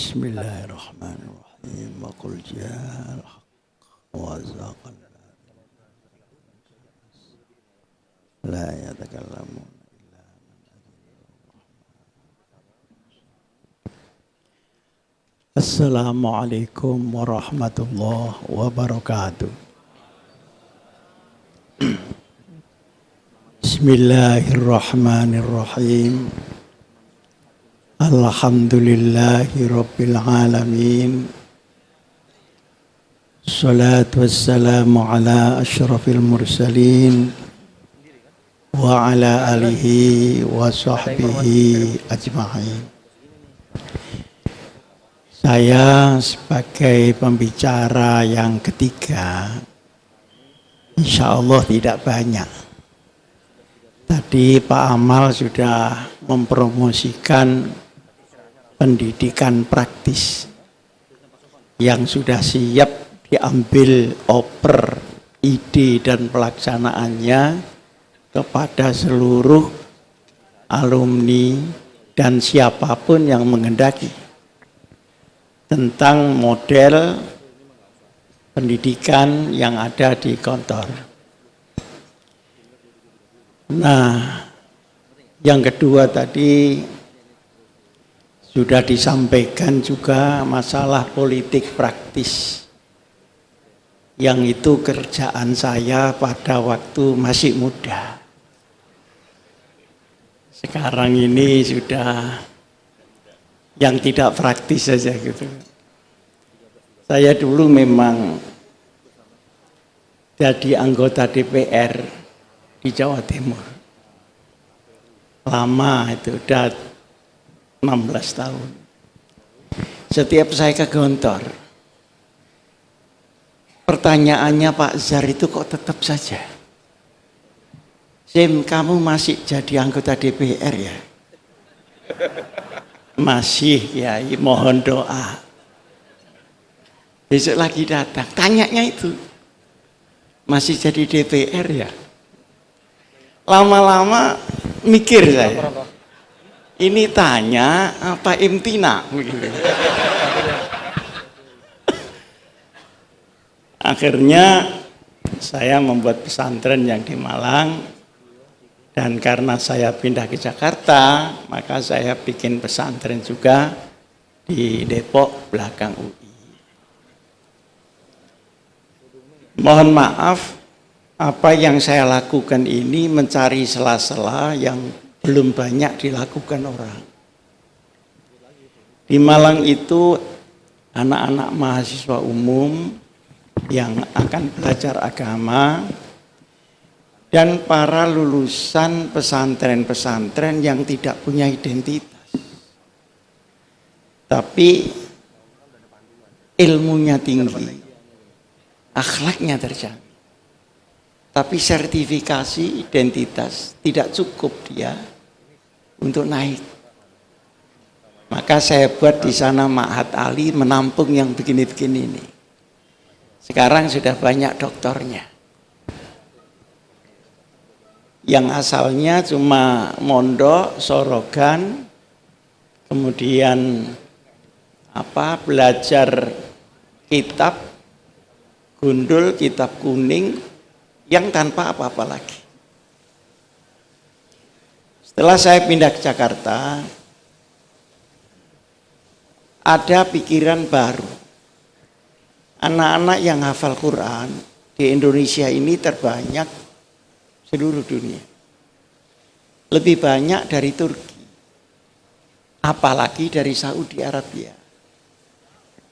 Bismillahirrahmanirrahim. Wa qul ja'al haqq wa zaqal la yatakallamun illa man adina. Assalamualaikum warahmatullahi wabarakatuh. Bismillahirrahmanirrahim. Alhamdulillahi rabbil alamin. Salatu wassalamu ala asyrafil mursalin wa ala alihi wa sahbihi ajma'in. Saya sebagai pembicara yang ketiga, insya Allah tidak banyak. Tadi Pak Amal sudah mempromosikan pendidikan praktis yang sudah siap diambil oper ide dan pelaksanaannya kepada seluruh alumni dan siapapun yang menghendaki tentang model pendidikan yang ada di kantor. Nah, yang kedua tadi sudah disampaikan juga masalah politik praktis yang itu kerjaan saya pada waktu masih muda. Sekarang ini sudah yang tidak praktis saja gitu. Saya dulu memang jadi anggota DPR di Jawa Timur. Lama itu, udah 16 tahun. Setiap saya ke Gontor, pertanyaannya Pak Zar itu kok tetap saja, Sim, kamu masih jadi anggota DPR ya? Masih ya, mohon doa. Besok lagi datang, tanyanya itu, masih jadi DPR ya? Lama-lama mikir saya, ini tanya apa imtina? Akhirnya saya membuat pesantren yang di Malang, dan karena saya pindah ke Jakarta, maka saya bikin pesantren juga di Depok belakang UI. Mohon maaf, apa yang saya lakukan ini mencari sela-sela yang belum banyak dilakukan orang. Di Malang itu anak-anak mahasiswa umum yang akan belajar agama dan para lulusan pesantren-pesantren yang tidak punya identitas. Tapi ilmunya tinggi, akhlaknya terjaga. Tapi sertifikasi identitas tidak cukup dia untuk naik. Maka saya buat di sana Ma'had Ali menampung yang begini-begini ini. Sekarang sudah banyak doktornya. Yang asalnya cuma mondok, sorogan, kemudian belajar kitab, gundul, kitab kuning, yang tanpa apa-apa lagi. Setelah saya pindah ke Jakarta, ada pikiran baru. Anak-anak yang hafal Quran di Indonesia ini terbanyak seluruh dunia. Lebih banyak dari Turki, apalagi dari Saudi Arabia.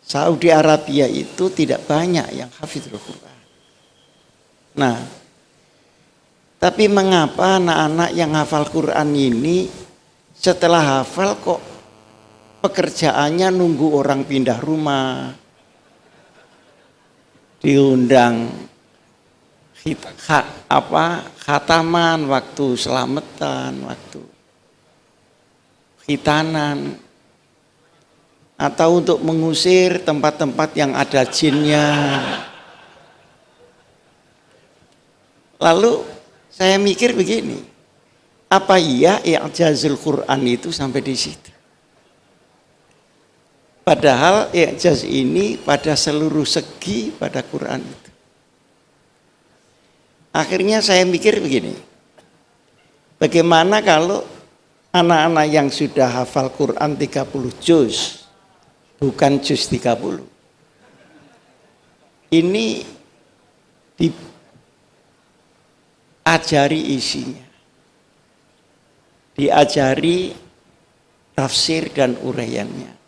Saudi Arabia itu tidak banyak yang hafizul Quran. Nah, tapi mengapa anak-anak yang hafal Quran ini setelah hafal kok pekerjaannya nunggu orang pindah rumah, diundang khataman, waktu selamatan, waktu khitanan, atau untuk mengusir tempat-tempat yang ada jinnya. Lalu saya mikir begini, apa iya i'jazul Quran itu sampai di situ? Padahal i'jaz ini pada seluruh segi pada Quran itu. Akhirnya saya mikir begini, bagaimana kalau anak-anak yang sudah hafal Quran 30 juz, bukan juz 30, ini diajari isinya, diajari tafsir dan uraiannya.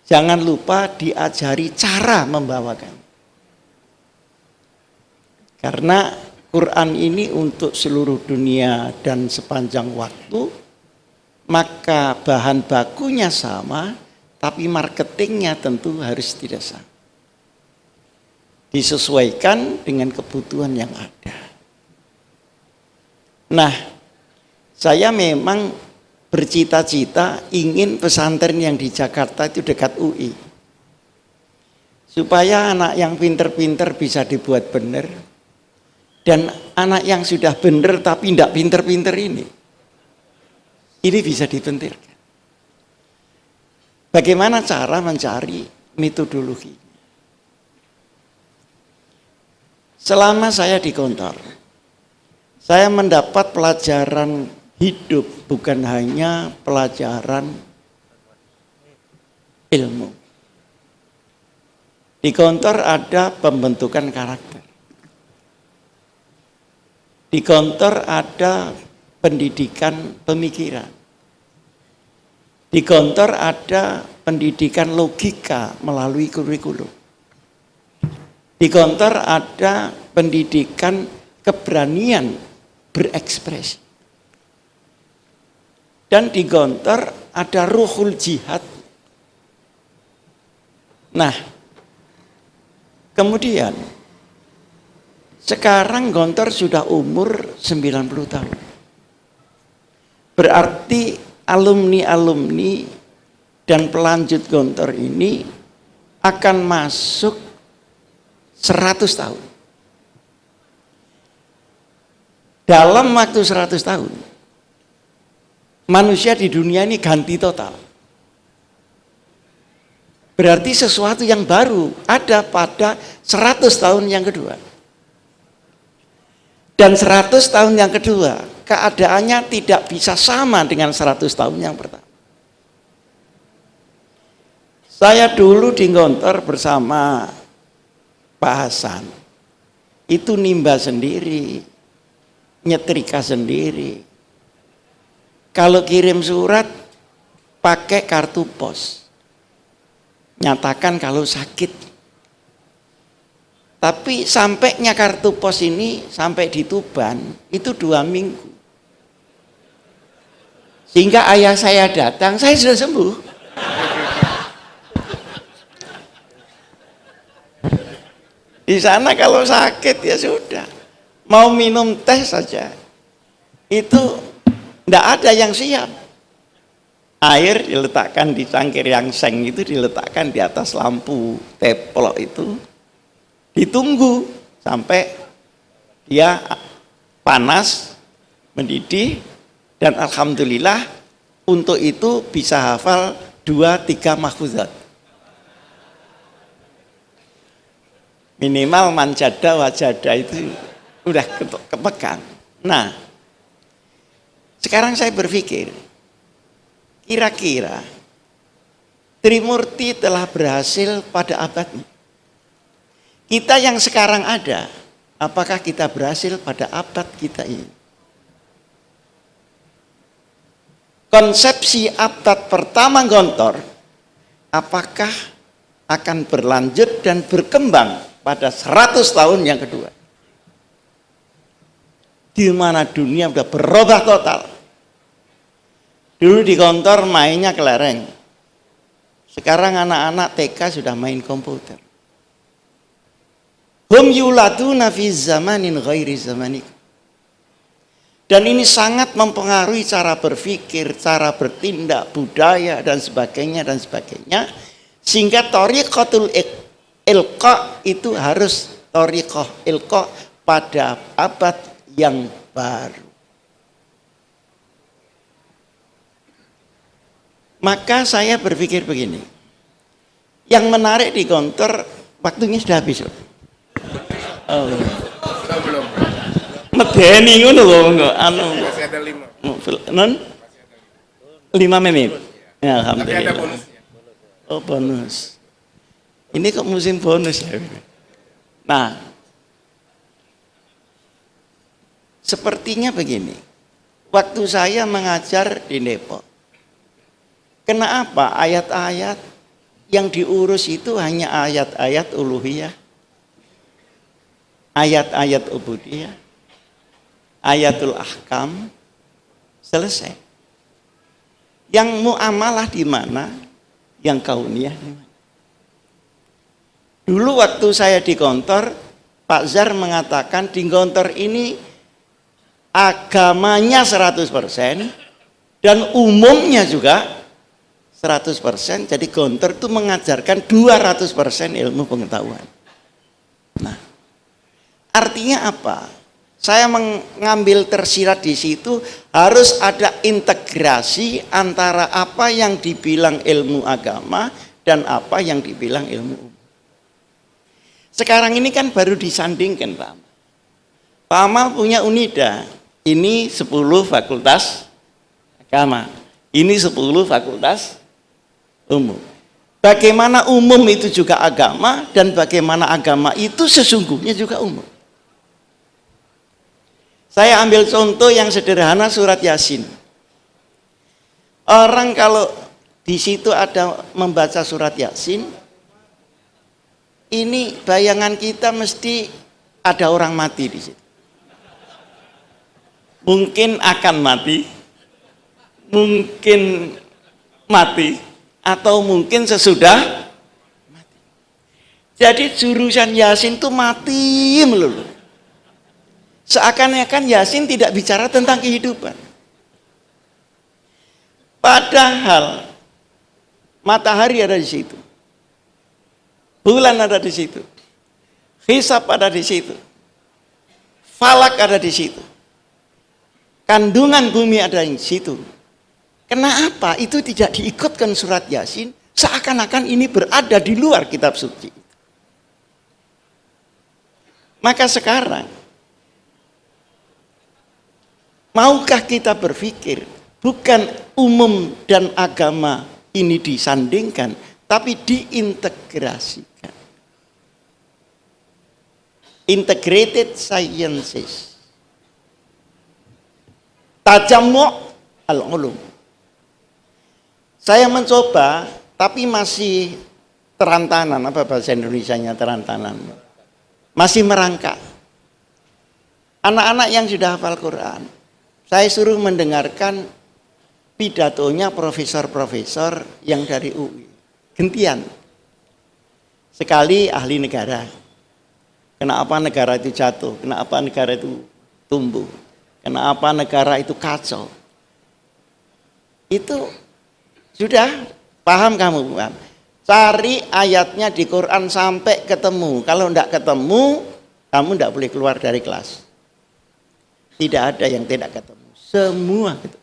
Jangan lupa diajari cara membawakan. Karena Quran ini untuk seluruh dunia dan sepanjang waktu, maka bahan bakunya sama, tapi marketingnya tentu harus tidak sama. Disesuaikan dengan kebutuhan yang ada. Nah, saya memang bercita-cita ingin pesantren yang di Jakarta itu dekat UI. Supaya anak yang pinter-pinter bisa dibuat benar. Dan anak yang sudah benar tapi tidak pinter-pinter ini bisa dibentirkan. Bagaimana cara mencari metodologi? Selama saya di kantor, saya mendapat pelajaran hidup, bukan hanya pelajaran ilmu. Di kantor ada pembentukan karakter. Di kantor ada pendidikan pemikiran. Di kantor ada pendidikan logika melalui kurikulum. Di kantor ada pendidikan keberanian berekspresi. Dan di kantor ada ruhul jihad. Nah, kemudian sekarang Gontor sudah umur 90 tahun. Berarti alumni-alumni dan pelanjut Gontor ini akan masuk 100 tahun. Dalam waktu 100 tahun, manusia di dunia ini ganti total. Berarti sesuatu yang baru ada pada 100 tahun yang kedua. Dan 100 tahun yang kedua, keadaannya tidak bisa sama dengan 100 tahun yang pertama. Saya dulu di Gontor bersama Pak Hasan. Itu nimba sendiri, nyetrika sendiri. Kalau kirim surat, pakai kartu pos. Nyatakan kalau sakit. Tapi sampainya kartu pos ini sampai di Tuban itu 2 minggu. Sehingga ayah saya datang, saya sudah sembuh. Di sana kalau sakit ya sudah. Mau minum teh saja. Itu tidak ada yang siap. Air diletakkan di cangkir yang seng itu, diletakkan di atas lampu teplok itu. Ditunggu sampai dia panas, mendidih, dan alhamdulillah untuk itu bisa hafal 2-3 mahfuzat. Minimal manjada wajada itu udah kepegang. Nah, sekarang saya berpikir, kira-kira Trimurti telah berhasil pada abadnya. Kita yang sekarang ada, apakah kita berhasil pada abad kita ini? Konsepsi abad pertama Gontor, apakah akan berlanjut dan berkembang pada 100 tahun yang kedua? Di mana dunia sudah berubah total. Dulu di Gontor mainnya kelereng. Sekarang anak-anak TK sudah main komputer. Hum yuladuna fi zamanin ghairi zamanik. Dan ini sangat mempengaruhi cara berpikir, cara bertindak, budaya dan sebagainya dan sebagainya. Sehingga thariqatul ilqa itu harus thariqah ilqa pada abad yang baru. Maka saya berpikir begini, yang menarik di kantor waktunya sudah habis. Oh. Belum. Medeni ngono lho, anu. Masih ada 5. Non? 5 menit. Ya, Tapi ada alhamdulillah. bonusnya. Oh, bonus. Ini kok musim bonus ya. Nah, sepertinya begini. Waktu saya mengajar di Depok, kenapa ayat-ayat yang diurus itu hanya ayat-ayat uluhiyah, ayat-ayat ubudiyah, ayatul ahkam, selesai. Yang muamalah di mana? Yang kauniyah di mana? Dulu waktu saya di kantor, Pak Zar mengatakan di kantor ini agamanya 100% dan umumnya juga 100%. Jadi kantor itu mengajarkan 200% ilmu pengetahuan. Nah, artinya apa? Saya mengambil tersirat di situ harus ada integrasi antara apa yang dibilang ilmu agama dan apa yang dibilang ilmu umum. Sekarang ini kan baru disandingkan Pak Amal. Pak Amal punya UNIDA, ini 10 fakultas agama, ini 10 fakultas umum. Bagaimana umum itu juga agama dan bagaimana agama itu sesungguhnya juga umum. Saya ambil contoh yang sederhana surat Yasin. Orang kalau di situ ada membaca surat Yasin, ini bayangan kita mesti ada orang mati di situ. Mungkin akan mati, mungkin mati, atau mungkin sesudah mati. Jadi jurusan Yasin itu mati melulu. Seakan-akan Yasin tidak bicara tentang kehidupan. Padahal matahari ada di situ. Bulan ada di situ. Hisab ada di situ. Falak ada di situ. Kandungan bumi ada di situ. Kenapa itu tidak diikutkan surat Yasin? Seakan-akan ini berada di luar kitab suci. Maka sekarang, maukah kita berpikir bukan umum dan agama ini disandingkan, tapi diintegrasikan. Integrated sciences. Tajammu' al-ulum. Saya mencoba, tapi masih terantanan, apa bahasa Indonesianya terantanan? Masih merangkak. Anak-anak yang sudah hafal Quran, saya suruh mendengarkan pidatonya profesor-profesor yang dari UI. Gentian. Sekali ahli negara. Kenapa negara itu jatuh? Kenapa negara itu tumbuh? Kenapa negara itu kacau? Itu sudah paham kamu? Cari ayatnya di Quran sampai ketemu. Kalau tidak ketemu, kamu tidak boleh keluar dari kelas. Tidak ada yang tidak ketemu. Semua gitu.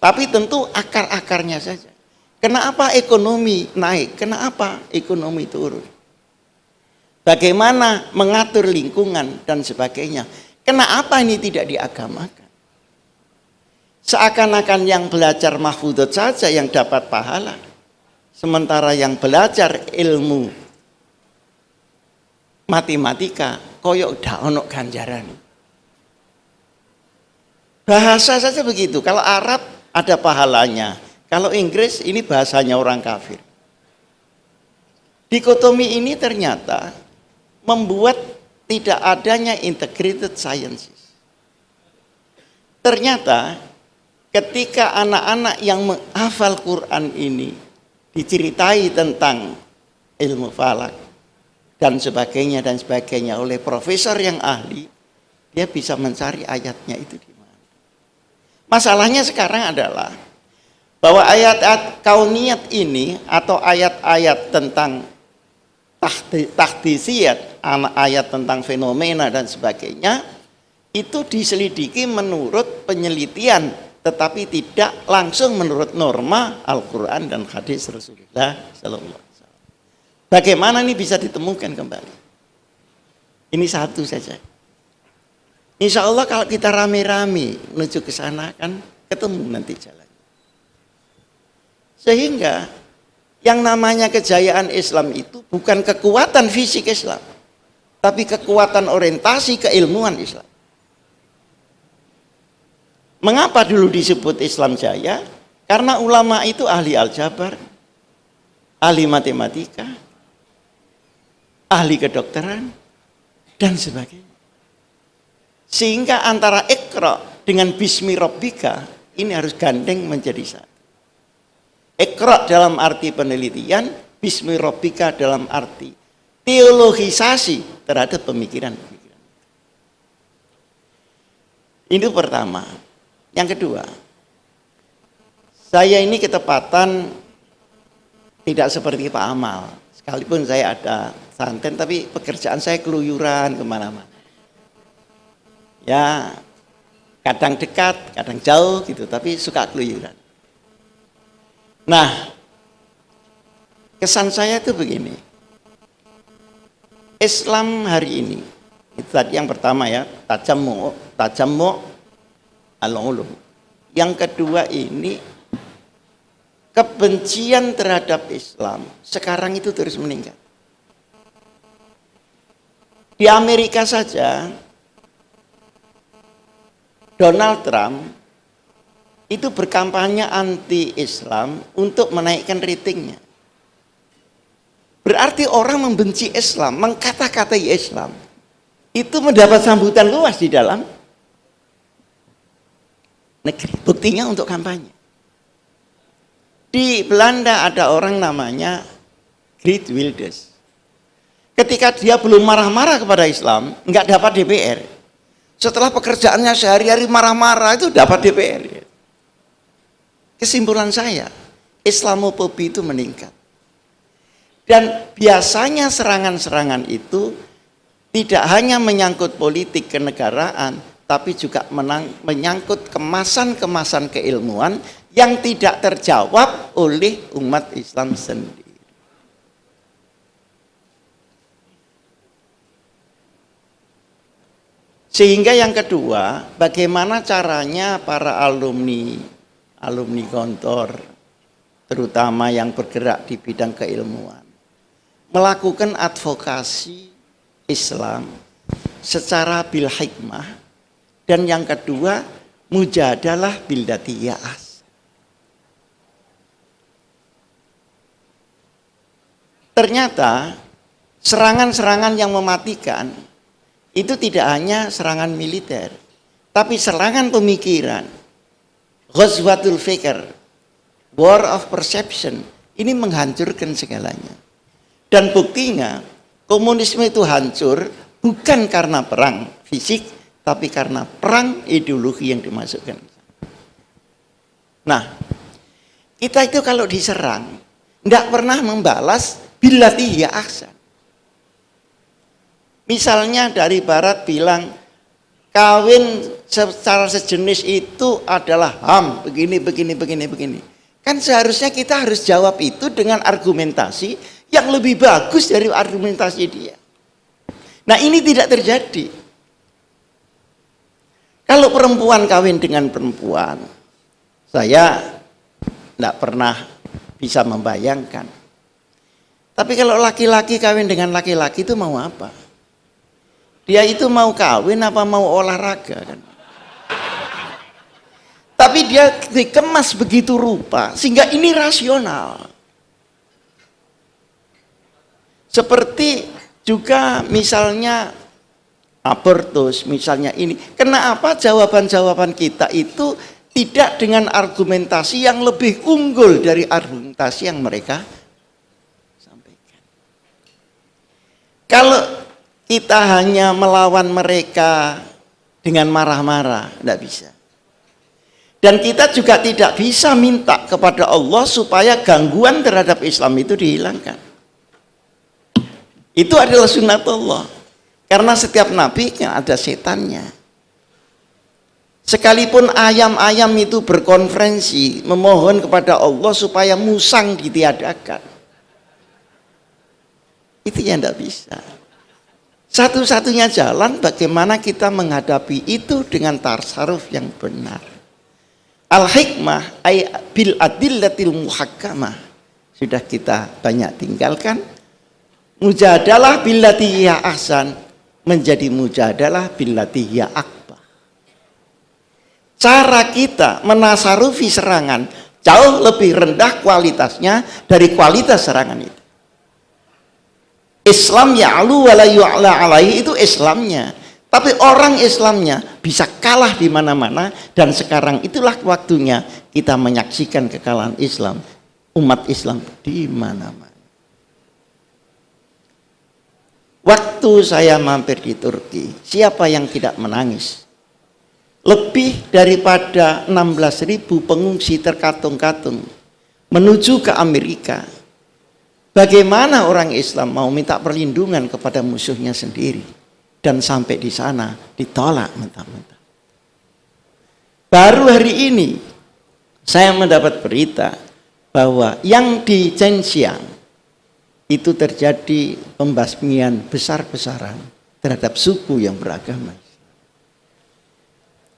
Tapi tentu akar-akarnya saja. Kenapa ekonomi naik? Kenapa ekonomi turun? Bagaimana mengatur lingkungan dan sebagainya? Kenapa ini tidak diagamakan? Seakan-akan yang belajar mahfudot saja yang dapat pahala. Sementara yang belajar ilmu matematika koyok dak ono ganjaran. Bahasa saja begitu. Kalau Arab ada pahalanya. Kalau Inggris ini bahasanya orang kafir. Dikotomi ini ternyata membuat tidak adanya integrated sciences. Ternyata ketika anak-anak yang menghafal Quran ini diceritai tentang ilmu falak dan sebagainya oleh profesor yang ahli, dia bisa mencari ayatnya itu di mana. Masalahnya sekarang adalah bahwa ayat-ayat kauniyat ini atau ayat-ayat tentang tahdisiyat, ayat tentang fenomena dan sebagainya, itu diselidiki menurut penelitian tetapi tidak langsung menurut norma Al-Quran dan hadis Rasulullah Sallallahu Alaihi Wasallam. Bagaimana ini bisa ditemukan kembali? Ini satu saja. Insya Allah kalau kita rame-rame menuju ke sana kan ketemu nanti jalan. Sehingga yang namanya kejayaan Islam itu bukan kekuatan fisik Islam, tapi kekuatan orientasi keilmuan Islam. Mengapa dulu disebut Islam jaya? Karena ulama itu ahli aljabar, ahli matematika, ahli kedokteran, dan sebagainya. Sehingga antara Iqra dengan Bismi Rabbika ini harus gandeng menjadi satu. Iqra dalam arti penelitian, Bismi Rabbika dalam arti teologisasi terhadap pemikiran-pemikiran. Itu pertama. Yang kedua, saya ini ketepatan tidak seperti Pak Amal. Sekalipun saya ada santen, tapi pekerjaan saya keluyuran kemana-mana. Ya, kadang dekat, kadang jauh gitu, tapi suka keluyuran. Nah, kesan saya itu begini. Islam hari ini, itu tadi yang pertama ya, tajammu al-ulum. Yang kedua ini, kebencian terhadap Islam sekarang itu terus meningkat. Di Amerika saja, Donald Trump itu berkampanye anti-Islam untuk menaikkan ratingnya. Berarti orang membenci Islam, mengkata-katai Islam, itu mendapat sambutan luas di dalam negeri. Buktinya untuk kampanye. Di Belanda ada orang namanya Geert Wilders. Ketika dia belum marah-marah kepada Islam, nggak dapat DPR. Setelah pekerjaannya sehari-hari marah-marah itu dapat DPR. Kesimpulan saya, Islamofobi itu meningkat. Dan biasanya serangan-serangan itu tidak hanya menyangkut politik kenegaraan, tapi juga menyangkut kemasan-kemasan keilmuan yang tidak terjawab oleh umat Islam sendiri. Sehingga yang kedua, bagaimana caranya para alumni Gontor, terutama yang bergerak di bidang keilmuan, melakukan advokasi Islam secara bil hikmah, dan yang kedua, mujadalah bil datiyas. Ternyata serangan-serangan yang mematikan itu tidak hanya serangan militer, tapi serangan pemikiran, ghazwatul fikr, war of perception, ini menghancurkan segalanya. Dan buktinya komunisme itu hancur bukan karena perang fisik, tapi karena perang ideologi yang dimasukkan. Nah, kita itu kalau diserang tidak pernah membalas billati ya ahsan. Misalnya dari barat bilang kawin secara sejenis itu adalah HAM, begini. Kan seharusnya kita harus jawab itu dengan argumentasi yang lebih bagus dari argumentasi dia. Nah, ini tidak terjadi. Kalau perempuan kawin dengan perempuan, saya tidak pernah bisa membayangkan. Tapi kalau laki-laki kawin dengan laki-laki itu mau apa? Dia itu mau kawin apa mau olahraga kan? Tapi dia dikemas begitu rupa sehingga ini rasional. Seperti juga misalnya abortus, misalnya ini. Kenapa jawaban-jawaban kita itu tidak dengan argumentasi yang lebih unggul dari argumentasi yang mereka sampaikan? Kalau kita hanya melawan mereka dengan marah-marah, tidak bisa. Dan kita juga tidak bisa minta kepada Allah supaya gangguan terhadap Islam itu dihilangkan. Itu adalah sunnatullah. Karena setiap nabi ada setannya. Sekalipun ayam-ayam itu berkonferensi memohon kepada Allah supaya musang ditiadakan, itu ya tidak bisa. Satu-satunya jalan bagaimana kita menghadapi itu dengan tasarruf yang benar. Al-hikmah ay bil adillatil muhakkamah sudah kita banyak tinggalkan. Mujadalah billati hiya ahsan menjadi mujadalah billati hiya akbar. Cara kita menasarufi serangan jauh lebih rendah kualitasnya dari kualitas serangan itu. Islam ya'lu wa la yu'la alaihi itu Islamnya. Tapi orang Islamnya bisa kalah di mana-mana, dan sekarang itulah waktunya kita menyaksikan kekalahan Islam, umat Islam di mana-mana. Waktu saya mampir di Turki, siapa yang tidak menangis? Lebih daripada 16.000 pengungsi terkatung-katung menuju ke Amerika. Bagaimana orang Islam mau minta perlindungan kepada musuhnya sendiri, dan sampai di sana ditolak mentah-mentah. Baru hari ini saya mendapat berita bahwa yang di Xinjiang itu terjadi pembasmian besar-besaran terhadap suku yang beragama.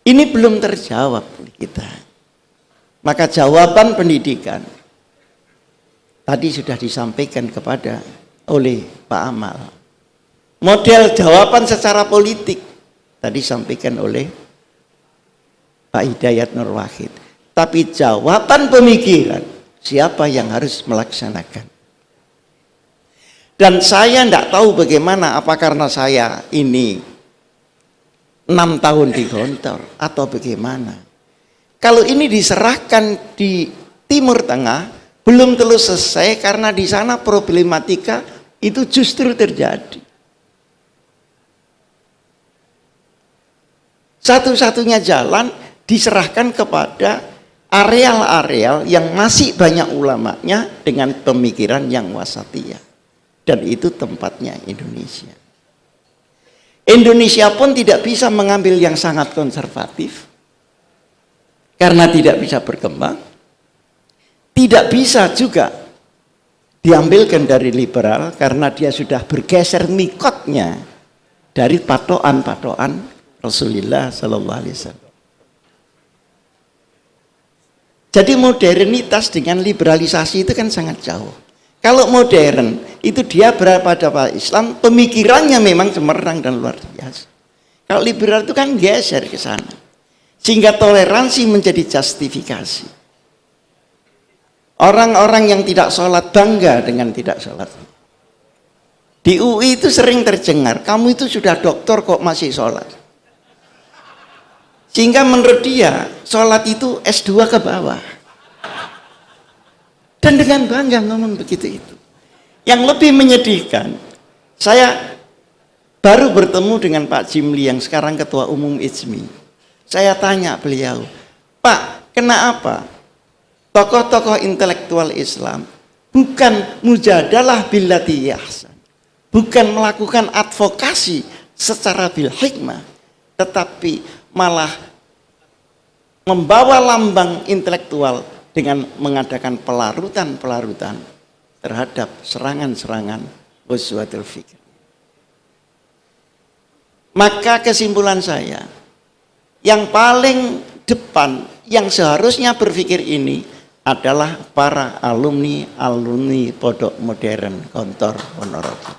Ini belum terjawab oleh kita. Maka jawaban pendidikan tadi sudah disampaikan oleh Pak Amal. Model jawaban secara politik tadi disampaikan oleh Pak Hidayat Nur Wahid. Tapi jawaban pemikiran, siapa yang harus melaksanakan? Dan saya tidak tahu bagaimana, apa karena saya ini 6 tahun di Gontor atau bagaimana. Kalau ini diserahkan di Timur Tengah belum selesai, karena di sana problematika itu justru terjadi. Satu-satunya jalan diserahkan kepada areal-areal yang masih banyak ulamanya dengan pemikiran yang wasatiyah, dan itu tempatnya Indonesia. Indonesia pun tidak bisa mengambil yang sangat konservatif karena tidak bisa berkembang. Tidak bisa juga diambilkan dari liberal karena dia sudah bergeser mikotnya dari patokan Rasulullah Sallallahu Alaihi Wasallam. Jadi modernitas dengan liberalisasi itu kan sangat jauh. Kalau modern itu dia berada pada Islam, pemikirannya memang cemerlang dan luar biasa. Kalau liberal itu kan geser ke sana, sehingga toleransi menjadi justifikasi. Orang-orang yang tidak sholat bangga dengan tidak sholat. Di UI itu sering tercengar, kamu itu sudah doktor kok masih sholat. Sehingga menurut dia sholat itu S2 ke bawah. Dan dengan bangga ngomong begitu itu. Yang lebih menyedihkan, saya baru bertemu dengan Pak Jimli yang sekarang Ketua Umum IJMI. Saya tanya beliau, Pak, kenapa tokoh-tokoh intelektual Islam bukan mujadalah billati ahsan, bukan melakukan advokasi secara bil hikmah, tetapi malah membawa lambang intelektual dengan mengadakan pelarutan terhadap serangan-serangan ghazwatul fikr. Maka kesimpulan saya, yang paling depan yang seharusnya berpikir ini adalah para alumni Pondok Modern Gontor Ponorogo.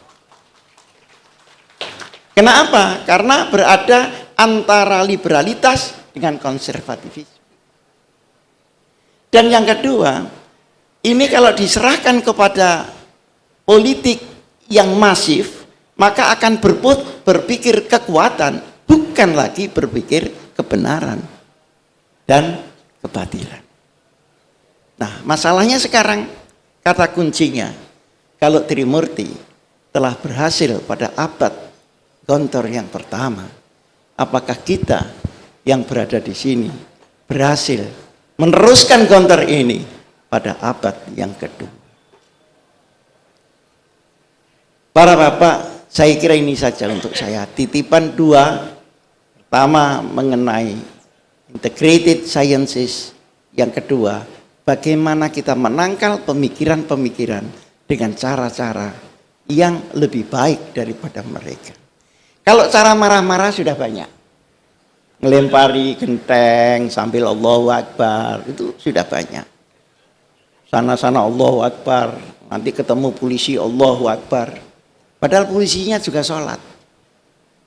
Kenapa? Karena berada antara liberalitas dengan konservatifisme. Dan yang kedua, ini kalau diserahkan kepada politik yang masif, maka akan berpikir kekuatan, bukan lagi berpikir kebenaran dan kebatilan. Nah, masalahnya sekarang, kata kuncinya, kalau Trimurti telah berhasil pada abad Gontor yang pertama, apakah kita yang berada di sini berhasil meneruskan Gontor ini pada abad yang kedua? Para bapak, saya kira ini saja untuk saya. Titipan dua, pertama mengenai integrated sciences. Yang kedua, bagaimana kita menangkal pemikiran-pemikiran dengan cara-cara yang lebih baik daripada mereka. Kalau cara marah-marah sudah banyak. Ngelempari genteng sambil Allahu Akbar, itu sudah banyak. Sana-sana Allahu Akbar, nanti ketemu polisi Allahu Akbar. Padahal polisinya juga sholat.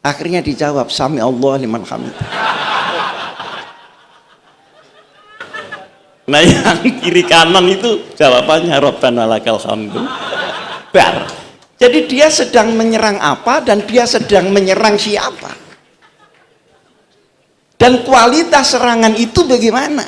Akhirnya dijawab, Sami Allah liman hamid. Nah yang kiri kanan itu jawabannya Rabbana lakal hamdu. Bar. Jadi dia sedang menyerang apa dan dia sedang menyerang siapa. Dan kualitas serangan itu bagaimana?